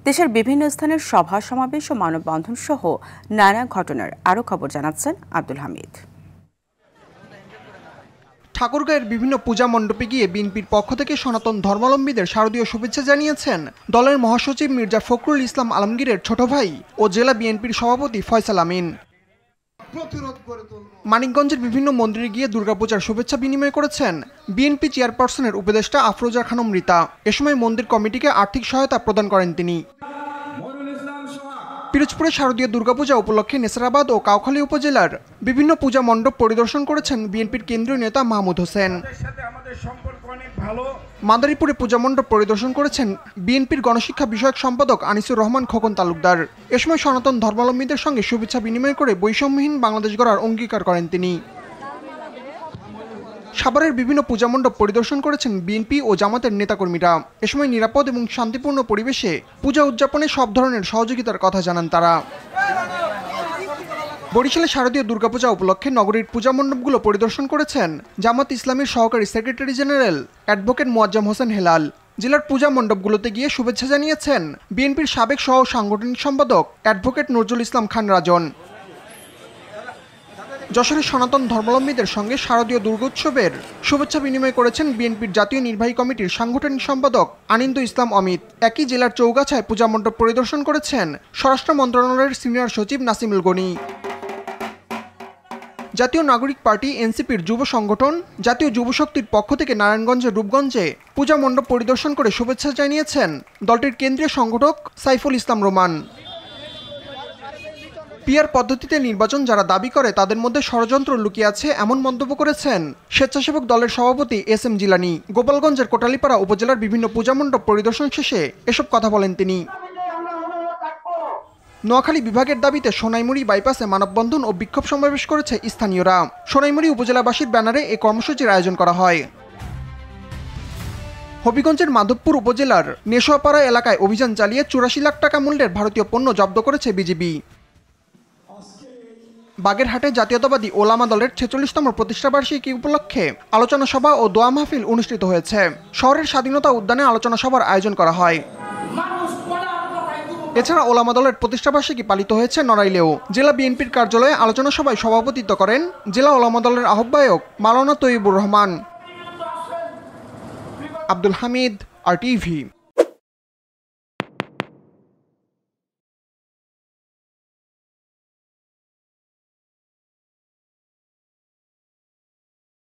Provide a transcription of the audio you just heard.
দেশের বিভিন্ন স্থানের সভা সমাবেশ ও মানববন্ধন সহ নানা ঘটনার আরও খবর জানাচ্ছেন আব্দুল হামিদ। ঠাকুরগাঁয়ের বিভিন্ন পূজা মণ্ডপে গিয়ে বিএনপির পক্ষ থেকে সনাতন ধর্মাবলম্বীদের শারদীয় শুভেচ্ছা জানিয়েছেন দলের মহাসচিব মির্জা ফখরুল ইসলাম আলমগীরের ছোট ভাই ও জেলা বিএনপির সভাপতি ফয়সাল আমিন। মানিকগঞ্জের বিভিন্ন মন্দিরে গিয়ে দুর্গাপূজার শুভেচ্ছা বিনিময় করেছেন বিএনপি চেয়ারপারসনের উপদেষ্টা আফরোজা খানম রীতা। এ সময় মন্দির কমিটিকে আর্থিক সহায়তা প্রদান করেন তিনি। পিরোজপুরে শারদীয় দুর্গাপূজা উপলক্ষে নেসারাবাদ ও কাউখালী উপজেলার বিভিন্ন পূজা মণ্ডপ পরিদর্শন করেছেন বিএনপির কেন্দ্রীয় নেতা মাহমুদ হোসেন। মাদারীপুরে পূজা মণ্ডপ পরিদর্শন করেছেন বিএনপির গণশিক্ষা বিষয়ক সম্পাদক আনিসুর রহমান খোকন তালুকদার। এ সময় সনাতন ধর্মাবলম্বীদের সঙ্গে শুভেচ্ছা বিনিময় করে বৈষম্যহীন বাংলাদেশ গড়ার অঙ্গীকার করেন তিনি। সাভারের বিভিন্ন পূজা মণ্ডপ পরিদর্শন করেছেন বিএনপি ও জামাতের নেতাকর্মীরা। এ সময় নিরাপদ এবং শান্তিপূর্ণ পরিবেশে পূজা উদযাপনে সব ধরনের সহযোগিতার কথা জানান তারা। বরিশালে শারদীয় দুর্গাপূজা উপলক্ষে নগরীর পূজা মণ্ডপগুলো পরিদর্শন করেছেন জামাত ইসলামীর সহকারী secretary general advocate Moazzem Hossain Helal. জেলার পূজা মণ্ডপগুলোতে গিয়ে শুভেচ্ছা জানিয়েছেন বিএনপির সাবেক সহ সাংগঠনিক সম্পাদক অ্যাডভোকেট নজরুল ইসলাম খান রাজন। যশোরের সনাতন ধর্মাবলম্বীদের সঙ্গে শারদীয় দুর্গোৎসবের শুভেচ্ছা বিনিময় করেছেন বিএনপির জাতীয় নির্বাহী কমিটির সাংগঠনিক সম্পাদক আনিন্দু ইসলাম অমিত। একই জেলার চৌগাছায় পূজা মণ্ডপ পরিদর্শন করেছেন স্বরাষ্ট্র মন্ত্রণালয়ের সিনিয়র সচিব নাসিমুল গনি। জাতীয় নাগরিক পার্টি এনসিপির যুব সংগঠন জাতীয় যুব শক্তির পক্ষ থেকে নারায়ণগঞ্জের রূপগঞ্জে পূজা মণ্ডপ পরিদর্শন করে শুভেচ্ছা জানিয়েছেন দলটির কেন্দ্রীয় সংগঠক সাইফুল ইসলাম রোমান। পিআর পদ্ধতিতে নির্বাচন যারা দাবি করে তাদের মধ্যে ষড়যন্ত্র লুকিয়ে আছে এমন মন্তব্য করেছেন স্বেচ্ছাসেবক দলের সভাপতি এস এম জিলানি। গোপালগঞ্জের কোটালীপাড়া উপজেলার বিভিন্ন পূজা মণ্ডপ পরিদর্শন শেষে এসব কথা বলেন তিনি। নোয়াখালী বিভাগের দাবিতে সোনাইমুড়ি বাইপাসে মানববন্ধন ও বিক্ষোভ সমাবেশ করেছে স্থানীয়রা। সোনাইমুড়ি উপজেলাবাসীর ব্যানারে এই কর্মসূচির আয়োজন করা হয়। হবিগঞ্জের মাধবপুর উপজেলার নেশোয়াপাড়া এলাকায় অভিযান চালিয়ে ৮৪ লাখ টাকা মূল্যের ভারতীয় পণ্য জব্দ করেছে বিজিবি। বাগেরহাটে জাতীয়তাবাদী ওলামা দলের ৪৬তম প্রতিষ্ঠাবার্ষিকী উপলক্ষে আলোচনা সভা ও দোয়া মাহফিল অনুষ্ঠিত হয়েছে। শহরের স্বাধীনতা উদ্যানে আলোচনা সভার আয়োজন করা হয়। এছাড়া ওলামা দলের প্রতিষ্ঠাবার্ষিকী পালিত হয়েছে নড়াইলেও। জেলা বিএনপির কার্যালয়ে আলোচনা সভায় সভাপতিত্ব করেন জেলা ওলামা দলের আহ্বায়ক মাওলানা তৈয়বুর রহমান। আব্দুল হামিদ, RTV।